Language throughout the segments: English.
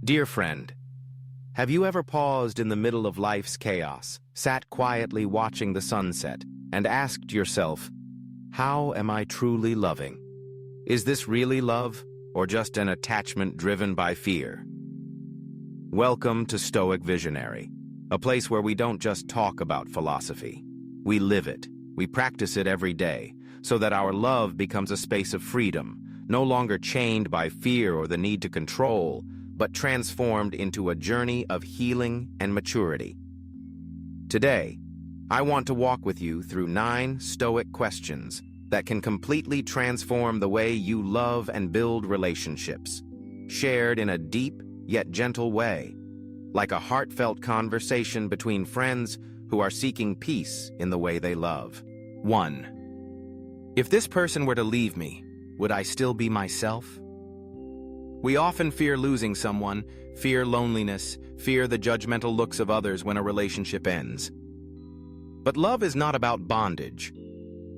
Dear friend, have you ever paused in the middle of life's chaos, sat quietly watching the sunset, and asked yourself, how am I truly loving? Is this really love, or just an attachment driven by fear? Welcome to Stoic Visionary, a place where we don't just talk about philosophy. We live it, we practice it every day, so that our love becomes a space of freedom, no longer chained by fear or the need to control, but transformed into a journey of healing and maturity. Today, I want to walk with you through 9 Stoic questions that can completely transform the way you love and build relationships, shared in a deep yet gentle way, like a heartfelt conversation between friends who are seeking peace in the way they love. 1. If this person were to leave me, would I still be myself? We often fear losing someone, fear loneliness, fear the judgmental looks of others when a relationship ends. But love is not about bondage.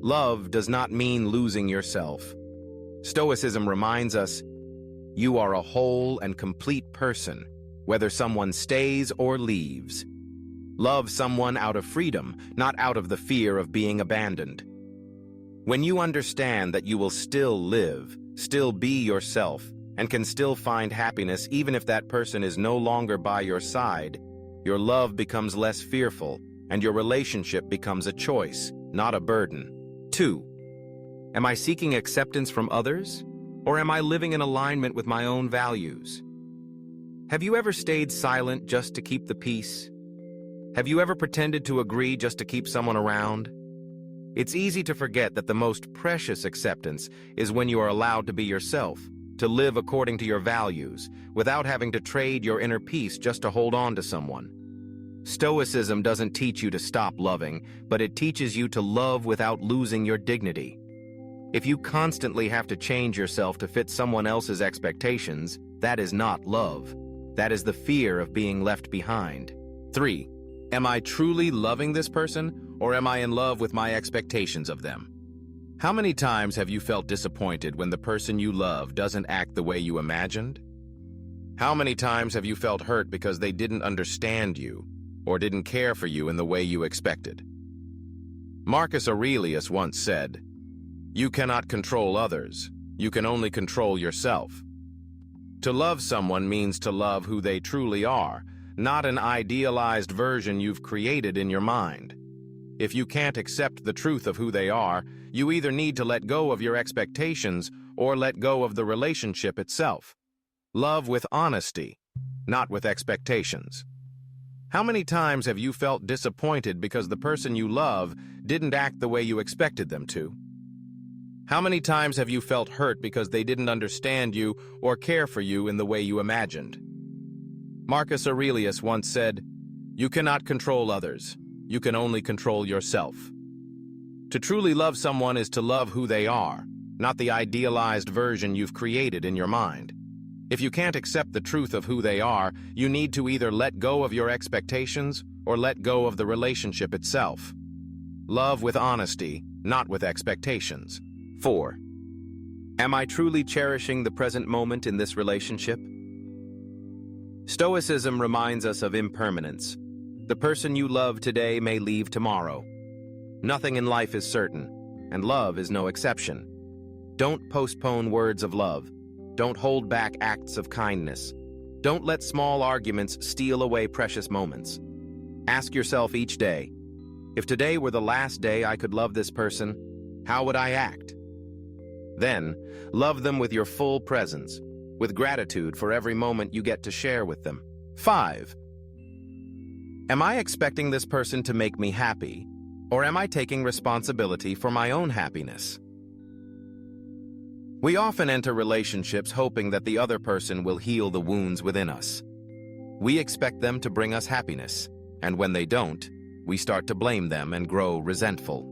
Love does not mean losing yourself. Stoicism reminds us, you are a whole and complete person, whether someone stays or leaves. Love someone out of freedom, not out of the fear of being abandoned. When you understand that you will still live, still be yourself, and can still find happiness even if that person is no longer by your side, your love becomes less fearful, and your relationship becomes a choice, not a burden. 2. Am I seeking acceptance from others, or am I living in alignment with my own values? Have you ever stayed silent just to keep the peace? Have you ever pretended to agree just to keep someone around? It's easy to forget that the most precious acceptance is when you are allowed to be yourself, to live according to your values, without having to trade your inner peace just to hold on to someone. Stoicism doesn't teach you to stop loving, but it teaches you to love without losing your dignity. If you constantly have to change yourself to fit someone else's expectations, that is not love. That is the fear of being left behind. 3. Am I truly loving this person, or am I in love with my expectations of them? How many times have you felt disappointed when the person you love doesn't act the way you imagined? How many times have you felt hurt because they didn't understand you or didn't care for you in the way you expected? Marcus Aurelius once said, "You cannot control others, you can only control yourself." To love someone means to love who they truly are, not an idealized version you've created in your mind. If you can't accept the truth of who they are, you either need to let go of your expectations or let go of the relationship itself. Love with honesty, not with expectations. How many times have you felt disappointed because the person you love didn't act the way you expected them to? How many times have you felt hurt because they didn't understand you or care for you in the way you imagined? Marcus Aurelius once said, "You cannot control others. You can only control yourself." To truly love someone is to love who they are, not the idealized version you've created in your mind. If you can't accept the truth of who they are, you need to either let go of your expectations or let go of the relationship itself. Love with honesty, not with expectations. 4. Am I truly cherishing the present moment in this relationship? Stoicism reminds us of impermanence. The person you love today may leave tomorrow. Nothing in life is certain, and love is no exception. Don't postpone words of love. Don't hold back acts of kindness. Don't let small arguments steal away precious moments. Ask yourself each day, if today were the last day I could love this person, how would I act? Then, love them with your full presence, with gratitude for every moment you get to share with them. 5. Am I expecting this person to make me happy, or am I taking responsibility for my own happiness? We often enter relationships hoping that the other person will heal the wounds within us. We expect them to bring us happiness, and when they don't, we start to blame them and grow resentful.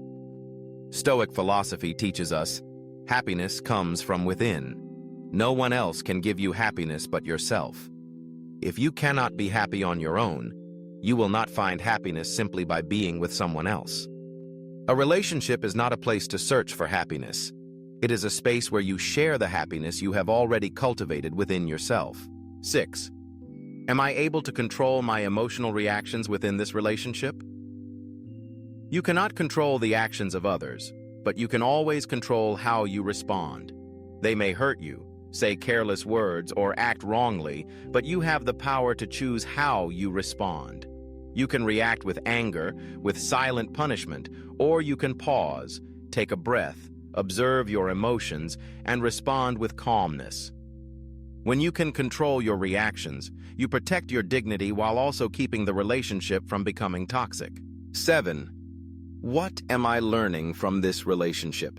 Stoic philosophy teaches us, happiness comes from within. No one else can give you happiness but yourself. If you cannot be happy on your own, you will not find happiness simply by being with someone else. A relationship is not a place to search for happiness. It is a space where you share the happiness you have already cultivated within yourself. 6. Am I able to control my emotional reactions within this relationship? You cannot control the actions of others, but you can always control how you respond. They may hurt you, say careless words, or act wrongly, but you have the power to choose how you respond. You can react with anger, with silent punishment, or you can pause, take a breath, observe your emotions, and respond with calmness. When you can control your reactions, you protect your dignity while also keeping the relationship from becoming toxic. 7. What am I learning from this relationship?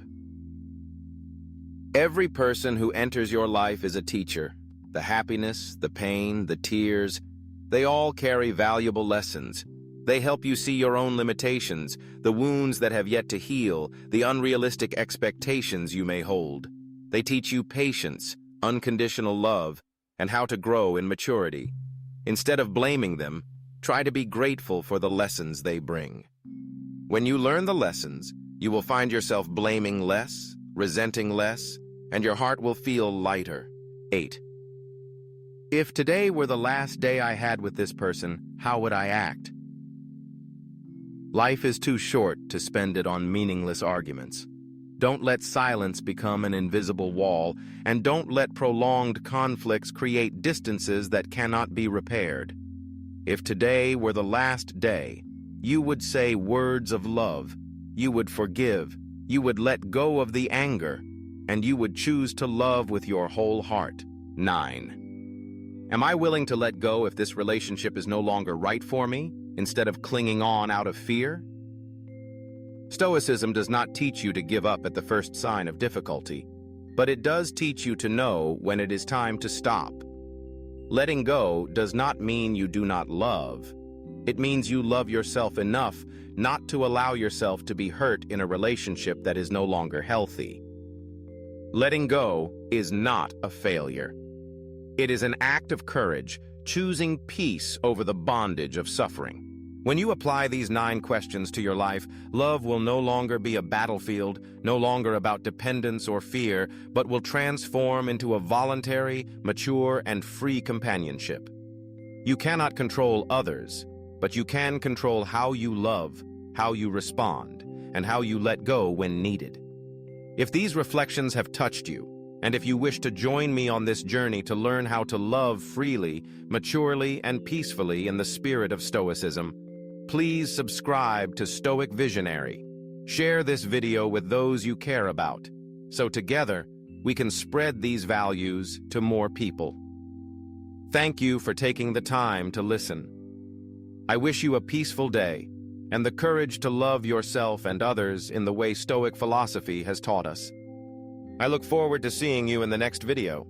Every person who enters your life is a teacher. The happiness, the pain, the tears, they all carry valuable lessons. They help you see your own limitations, the wounds that have yet to heal, the unrealistic expectations you may hold. They teach you patience, unconditional love, and how to grow in maturity. Instead of blaming them, try to be grateful for the lessons they bring. When you learn the lessons, you will find yourself blaming less, resenting less, and your heart will feel lighter. 8. If today were the last day I had with this person, how would I act? Life is too short to spend it on meaningless arguments. Don't let silence become an invisible wall, and don't let prolonged conflicts create distances that cannot be repaired. If today were the last day, you would say words of love, you would forgive, you would let go of the anger, and you would choose to love with your whole heart. 9. Am I willing to let go if this relationship is no longer right for me, instead of clinging on out of fear? Stoicism does not teach you to give up at the first sign of difficulty, but it does teach you to know when it is time to stop. Letting go does not mean you do not love. It means you love yourself enough not to allow yourself to be hurt in a relationship that is no longer healthy. Letting go is not a failure. It is an act of courage, choosing peace over the bondage of suffering. When you apply these 9 questions to your life, love will no longer be a battlefield, no longer about dependence or fear, but will transform into a voluntary, mature, and free companionship. You cannot control others, but you can control how you love, how you respond, and how you let go when needed. If these reflections have touched you, and if you wish to join me on this journey to learn how to love freely, maturely, and peacefully in the spirit of Stoicism, please subscribe to Stoic Visionary. Share this video with those you care about, so together we can spread these values to more people. Thank you for taking the time to listen. I wish you a peaceful day and the courage to love yourself and others in the way Stoic philosophy has taught us. I look forward to seeing you in the next video.